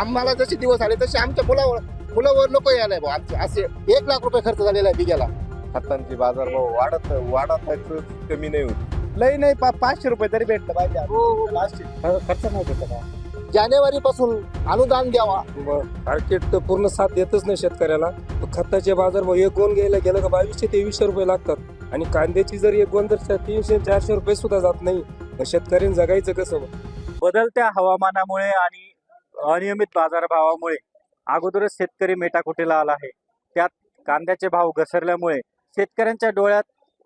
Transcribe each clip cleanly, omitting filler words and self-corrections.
आम्हाला जसे दिवस आले तसे आमच्या मुलावर नको यायला भाऊ. असे 1,00,000 रुपये खर्च झालेला आहे बिघ्याला. खतांचे बाजारभाव वाढत कमी नाही होत. लई नाही 500 रुपये तरी भेटलं पाहिजे. खर्च नाही भेटत आहे. जानेवारी पासून अनुदान द्यावा. मार्केट तर पूर्ण साथ देतच नाही शेतकऱ्याला. खताचे बाजारभाव एक गोण घ्यायला गेलं का 2200-2300 रुपये लागतात आणि कांद्याची जर एक गोण तर 300-400 रुपये सुद्धा जात नाही. शेतकऱ्यांनी जगायचं कसं? बदलत्या हवामानामुळे आणि अनियमित बाजारभावामुळे अगोदरच शेतकरी मेटाकुटीला आला आहे. त्यात कांद्याचे भाव घसरल्यामुळे शेतकऱ्यांच्या डोळ्यात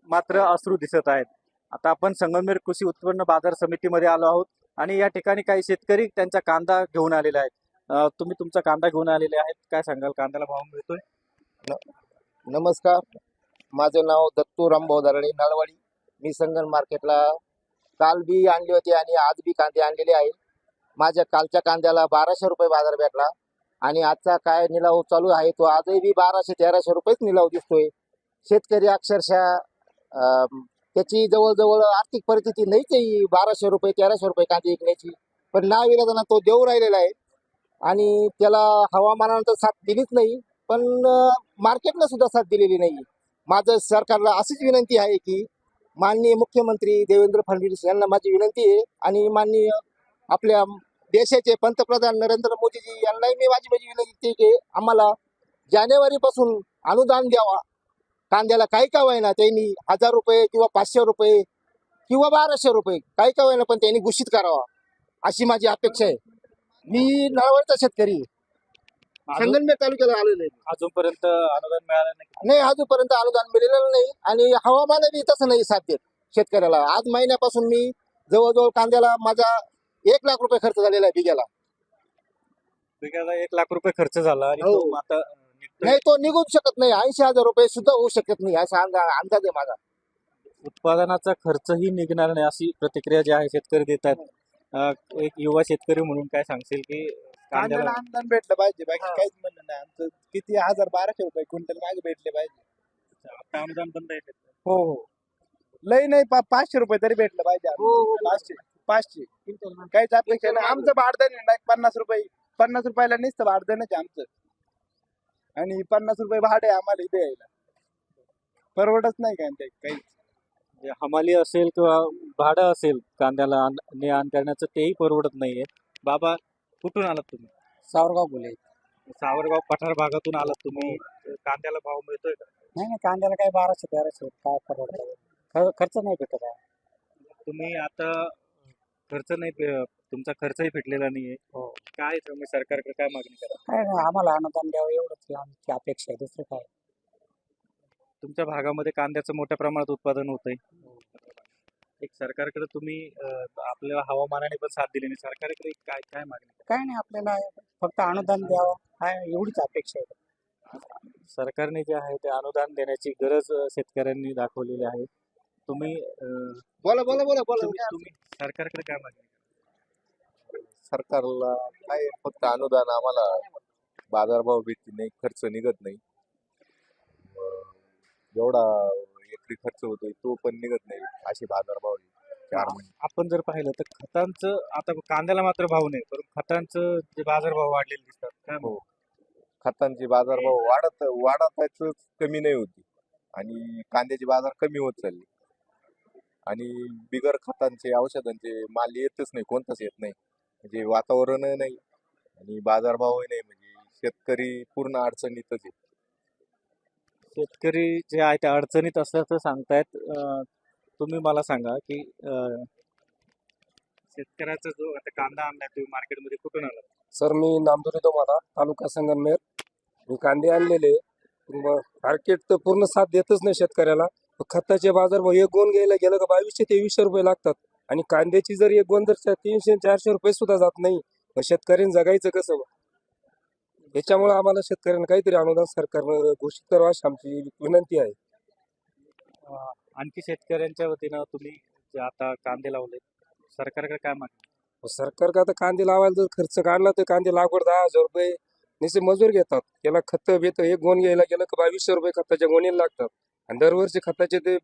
मात्र अश्रू दिसत आहेत. आता आपण संगमनेर कृषी उत्पन्न बाजार समितीमध्ये आलो आहोत आणि या ठिकाणी काही शेतकरी त्यांचा कांदा घेऊन आलेले आहेत. तुम्ही तुमचा कांदा घेऊन आलेले आहेत, काय सांगाल? कांद्याला भाव मिळतोय? नमस्कार, माझं नाव दत्तू रामभाऊ दराडे, नळवाडी. मी संगम मार्केटला काल बी आणली होती आणि आज बी कांदे आणलेले आहे. माझ्या कालच्या कांद्याला 1200 रुपये बाजार भेटला आणि आजचा काय निलाव चालू आहे तो आजही बी 1200-1300 रुपयेच निलाव दिसतोय. शेतकरी अक्षरशः त्याची जवळजवळ आर्थिक परिस्थिती नाहीच आहे 1200 रुपये 1300 रुपये कांदे विकण्याची. पण नाविलाजानं तो देऊ राहिलेला आहे आणि त्याला हवामानानं तर साथ दिलीच नाही, पण मार्केटनं सुद्धा साथ दिलेली नाही. माझं सरकारला अशीच विनंती आहे की माननीय मुख्यमंत्री देवेंद्र फडणवीस यांना माझी विनंती आहे आणि माननीय आपल्या देशाचे पंतप्रधान नरेंद्र मोदीजी यांनाही मी माझी विनंती आहे की आम्हाला जानेवारीपासून अनुदान द्यावा. कांद्याला काही का होईना त्यांनी 1000 रुपये किंवा 500 रुपये किंवा 1200 रुपये काही का होईना पण त्यांनी घोषित करावा अशी माझी अपेक्षा आहे. मी नळवडचा शेतकरी आहे. संगमनेर तालुक्याला आलेलो आहे. अजूनपर्यंत अनुदान मिळालं नाही? नाही, अजूनपर्यंत अनुदान मिळालेलं नाही आणि हवामान बी तसं नाही साथ देत शेतकऱ्याला. आज महिन्यापासून मी जवळजवळ कांद्याला माझा 1,00,000 रुपये खर्च झालेला आहे बिघ्याला. बिघाला 1,00,000 रुपये खर्च झाला आणि हो. तो आता निघतोय. नाही, तो निघूच शकत नाही. 80,000 रुपये सुद्धा होऊ शकत नाही असा अंदाज आहे माझा. उत्पादनाचा खर्चही निघणार नाही अशी प्रतिक्रिया जी आहे शेतकरी देत आहेत. एक युवा शेतकरी म्हणून काय सांगशील की कांद्याला कांद्याला अनुदान भेटलं पाहिजे, बाकी काहीच म्हणणं नाही आमचं. किती 1000-1200 रुपये क्विंटल मागे भेटले पाहिजे. आता अनुदान बंद आहे? हो हो, लई नाही 500 रुपये तरी भेटलं पाहिजे. हो, हो. 500 काहीच अपेक्षा नाही. आमचं भाडं नाही 50 रुपये, 50 रुपयाला नुसतं भाडं आमचं आणि 50 रुपये भाडे आम्हाला इथे यायला परवडत नाही काय ते काही. म्हणजे हमाली असेल किंवा भाडं असेल कांद्याला ने आण करण्याचं तेही परवडत नाहीये. बाबा, कुठून आलात तुम्ही? सावरगाव बोले. सावरगाव पठार भागातून आलात तुम्ही. कांद्याला भाव मिळतोय का? नाही कांद्याला काय 1200-1300 काय परवडत? खर्च नाही भेटत आहे. तुम्ही आता खर्च नाही, तुमचा खर्चही फिटलेला नाहीये. हो. काय तुम्ही सरकारकडे काय मागणी करा? काय नाही, आम्हाला अनुदान द्यावं एवढंच आमची अपेक्षा आहे, दुसरं काय. तुमच्या भागामध्ये कांद्याचं मोठ्या प्रमाणात उत्पादन होतंय. एक सरकारकडे तुम्ही आपल्याला हवामानाने पण साथ दिली नाही, सरकारकडे काय काय मागणी करा? काय नाही, आपल्याला फक्त अनुदान द्यावं काय एवढीच अपेक्षा आहे. सरकारने जे आहे ते अनुदान देण्याची गरज शेतकऱ्यांनी दाखवलेली आहे. तुम्ही बोला बोला बोला बोला. तुम्ही सरकारकडे काय मागणी करा? सरकारला काय फक्त अनुदान, आम्हाला बाजारभाव भेटत नाही, खर्च निघत नाही. जेवढा एकरी खर्च होतोय तो पण निघत नाही असे बाजारभाव आहे 4 महिने. आपण जर पाहिलं तर खतांचं, आता कांद्याला मात्र भाव नाही, पण खतांचं जे बाजारभाव वाढलेले दिसतात. काय हो, खतांचे बाजारभाव वाढतच कमी नाही होती आणि कांद्याचे बाजार कमी होत चालले आणि बिगर खतांचे औषधांचे माल येतच नाही, कोणताच येत नाही. म्हणजे वातावरण नाही आणि बाजारभावही नाही, म्हणजे शेतकरी पूर्ण अडचणीतच आहे. शेतकरी जे आहे त्या अडचणीत असल्याचं सांगतायत. तुम्ही मला सांगा की शेतकऱ्याचा जो आता कांदा आणलाय तुम्ही मार्केटमध्ये, कुठून आला? सर, मी नामदुरी दोमारा, तालुका संगमनेर. मी कांदे आणलेले. मार्केट तर पूर्ण साथ देतच नाही शेतकऱ्याला. खताचे बाजारभाव एक गोण घ्यायला गेलं का 2200-2300 रुपये लागतात आणि कांद्याची जर एक गोण जर 300-400 रुपये सुद्धा जात नाही. शेतकऱ्यांनी जगायचं कसं? याच्यामुळे आम्हाला शेतकऱ्यांना काहीतरी अनुदान सरकारनं घोषित करावं अशी आमची विनंती आहे. आणखी शेतकऱ्यांच्या वतीनं तुम्ही जे आता कांदे लावले, सरकारकडे काय मागणी? सरकार का आता कांदे लावायला जर खर्च काढला तर कांदे लागवड 10,000 रुपये निश्चित मजूर घेतात. त्याला खत बेत एक गोण घ्यायला गेलं का 2200 रुपये खताच्या गोणीला लागतात आणि दरवर्षी खताचे ते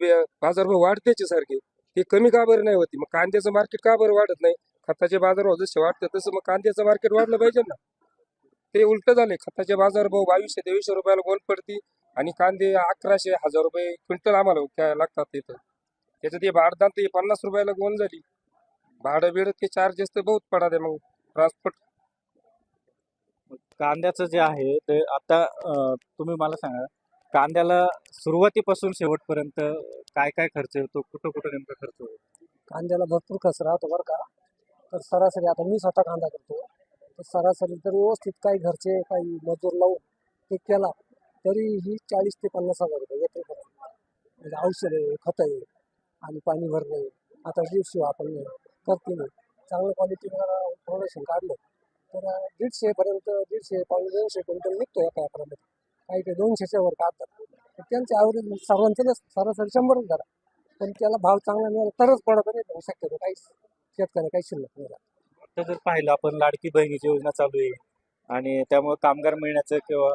बाजारभाव वाढतेच सारखे. ते कमी का बरं नाही होती? मग कांद्याचं मार्केट का बरं वाढत नाही? खताचे बाजारभाव जसे वाढतात तसं मग कांद्याचं मार्केट वाढलं पाहिजे ना. ते उलट झाले. खताचे बाजार भाव 2200-2300 रुपयाला गोण पडती आणि कांदे 1100-1000 रुपये क्विंटल आम्हाला विकायला लागतात तिथं. त्याच्यात हे भाडदान तर 50 रुपयाला गोण झाली. भाडं बिडं ते चार्जेस तर बहुत पडा दे मग ट्रान्सपोर्ट. कांद्याचं जे आहे ते आता तुम्ही मला सांगा, कांद्याला सुरुवातीपासून शेवटपर्यंत काय काय खर्च येतो, कुठं कुठं नेमका खर्च होतो? कांद्याला भरपूर खर्च राहतो बरं का. तर सरासरी आता मी स्वतः कांदा करतो, तर सरासरी तर व्यवस्थित काही घरचे काही मजूर लावून ते केला तरी ही 40 ते 50 हजार रुपये येते खर्च. म्हणजे औषध आहे, खत आहे आणि पाणी भरणे. आता दिवशी आपण करते नाही चांगलं क्वालिटीवर प्रोडक्शन काढलं तर 150पर्यंत 150-200 क्विंटल निघतो एका एकरामध्ये. काही ते 200च्या वर काढतात. तर त्यांचे ॲव्हरेज सर्वांचं नसतं, सरासरी 100च धरा. पण त्याला भाव चांगला मिळाला तरच पडत नाही शक्यतो काही शेतकरी काही शिल्लक नाही राहत. आता जर पाहिलं आपण लाडकी बहिणीची योजना चालू आहे आणि त्यामुळे कामगार मिळण्याचं किंवा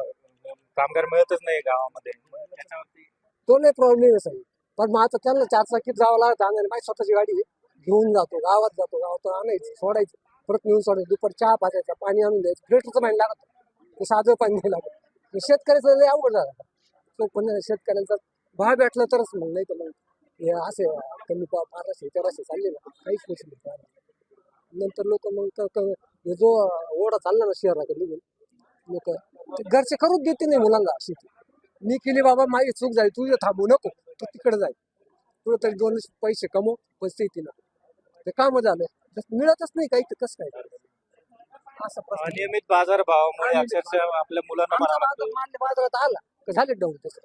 कामगार मिळतच नाही गावामध्ये, त्याच्यावरती तो नाही प्रॉब्लेम आहे साहेब. पण मग आता त्यांना 4 चाकीत जावं लागतं आणायला. माझी स्वतःची गाडी आहे. घेऊन जातो गावातून आणायचं सोडायचं परत नेऊन सोडायचं. दुपार चहा पाजायचा, पाणी आणून द्यायचं. फिल्टरचं पाणी लागत ते साधं पाणी नाही लागत. शेतकऱ्याचं लय अवघड झालं. तो पण शेतकऱ्यांचा भाव भेटला तरच मग, नाही तर मग हे असे कमी 1200-1300 चालले ना काहीच पैसे नाही. नंतर लोक मग हे जो ओढा चालला ना शहराकडे निघून लोक घरचे करूच देते नाही मुलांना शेती. मी केली बाबा माझी चूक झाली, तू थांबू नको, तू तिकडे जाय, तुला तरी 2 पैसे कमव पैसे येतील ना. ते काम झालं मिळतच नाही काही, तर कसं काय असं प्रश्न. अनियमित बाजार भावामुळे अक्षरशः आपल्या मुलांना म्हणावं लागतं. मान्य बाजारात आला तर झाले डाऊन तसं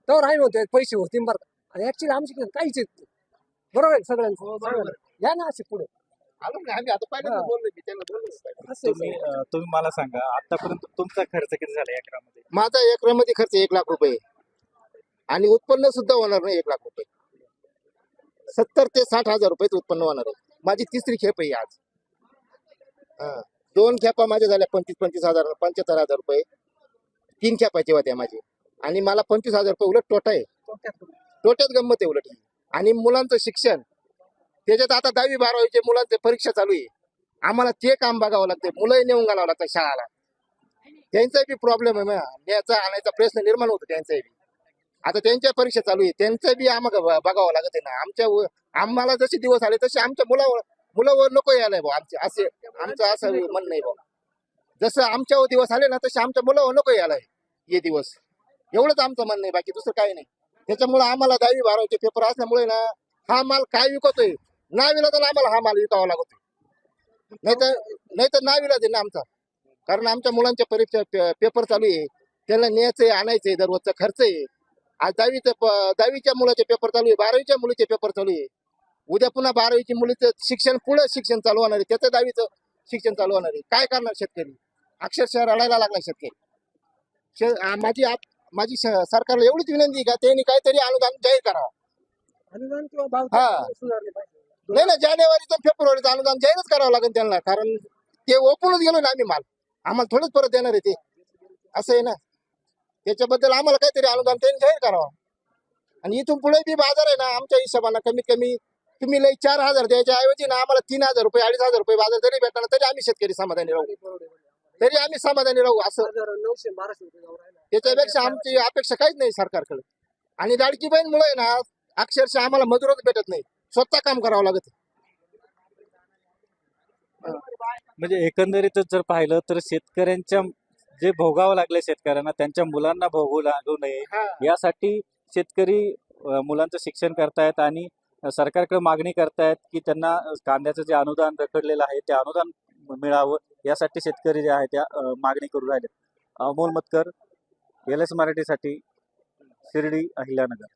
तर राही होते पैसे होतील बरं का. आणि ऍक्च्युली आमची काहीच येत नाही. बरोबर आहे सगळ्यांचं. या ना असे पुढे आलो ना आम्ही आता पहिल्यांदा बोललो की त्यांना बोललो. असं तुम्ही मला सांगा, आतापर्यंत तुमचा खर्च किती झाला एकरामध्ये? माझा एकरामध्ये खर्च 1 लाख रुपये आणि उत्पन्न सुद्धा होणार नाही 1 लाख रुपये. 70 ते 60 हजार रुपये उत्पन्न होणार आहे. माझी 3री खेप आहे आज. 2 खेपा माझ्या झाल्या 25 हजार 75,000 रुपये. 3 खेपाची होत्या माझी आणि मला 25,000 रुपये उलट तोटा आहे. तोट्यात गंमत आहे उलट ही. आणि मुलांचं शिक्षण त्याच्यात आता 10वी 12वीचे मुलांचे परीक्षा चालू आहे. आम्हाला ते काम बघावं लागतं. मुलंही नेऊन घालावं लागतं शाळाला. त्यांचा बी प्रॉब्लेम आहे. न्यायचा आणायचा प्रश्न निर्माण होतो त्यांचाही बी. आता त्यांच्या परीक्षा चालू आहे, त्यांचं बी आम्हाला बघावं लागत आहे ना. आम्हाला जसे दिवस आले तसे आमच्या मुलावर नको यायला भाऊ. आमचं असं म्हणणं आहे भाऊ. जसं आमच्यावर दिवस आले ना तसे आमच्या मुलावर नको यायला हे दिवस. एवढंच आमचं म्हणणं आहे, बाकी दुसरं काही नाही. त्याच्यामुळे आम्हाला 10वी 12वीचे पेपर असल्यामुळे ना हा माल काय विकतोय ना विला तर आम्हाला हा माल विकावा लागतोय. नाही तर ना विला दे ना आमचा. कारण आमच्या मुलांच्या परीक्षा पेपर चालू आहे, त्याला न्यायचंय आणायचंय, दररोजचा खर्च आहे. आज 10वीच्या मुलाचे पेपर चालू आहे, 12वीच्या मुलीचे पेपर चालू आहे. उद्या पुन्हा 12वीची मुलीचं शिक्षण पुढे शिक्षण चालू होणार आहे, त्याचं 10वीचं शिक्षण चालू होणार आहे. काय करणार शेतकरी? अक्षरशः रडायला लागला शेतकरी. माझी सरकारला एवढीच विनंती का त्यांनी काहीतरी अनुदान जाहीर करावं. अनुदान किंवा भाव हा. सुधारले पाहिजे. नाही ना, जानेवारीचं फेब्रुवारीचं अनुदान जाहीरच करावं लागेल त्यांना. कारण ते ओपूनच गेलो ना आम्ही माल. आम्हाला थोडंच परत देणार आहे ते. असं आहे ना. त्याच्याबद्दल आम्हाला काहीतरी अनुदान त्यांनी जाहीर करावं. आणि इथून पुढे बी बाजार आहे ना आमच्या हिशोबाने कमीत कमी तुम्ही लई 4,000 द्यायच्या ऐवजी ना आम्हाला 3,000 रुपये 2,500 रुपये बाजार जरी भेटला तरी आम्ही शेतकरी समाधानी राहू. तरी आम्ही समाधानी राहू. असं 900-1200 रुपये जाऊ राहिला. त्याच्यापेक्षा आमची अपेक्षा काहीच नाही सरकारकडे. आणि लाडकी बहीण मुळे ना अक्षरशः आम्हाला मजुरच भेटत नाही, स्वतः काम करावं लागत. म्हणजे एकंदरीतच जर पाहिलं तर शेतकऱ्यांच्या जे भोगावं लागले शेतकऱ्यांना, त्यांच्या मुलांना भोगू लागू नये यासाठी शेतकरी मुलांचं शिक्षण करतायत आणि सरकारकडे मागणी करतायत की त्यांना कांद्याचं जे अनुदान रखडलेलं आहे ते अनुदान मिळावं, यासाठी शेतकरी जे आहे त्या मागणी करू राहिले. अमोल मतकर, LS मराठीसाठी, शिर्डी, अहिल्यानगर.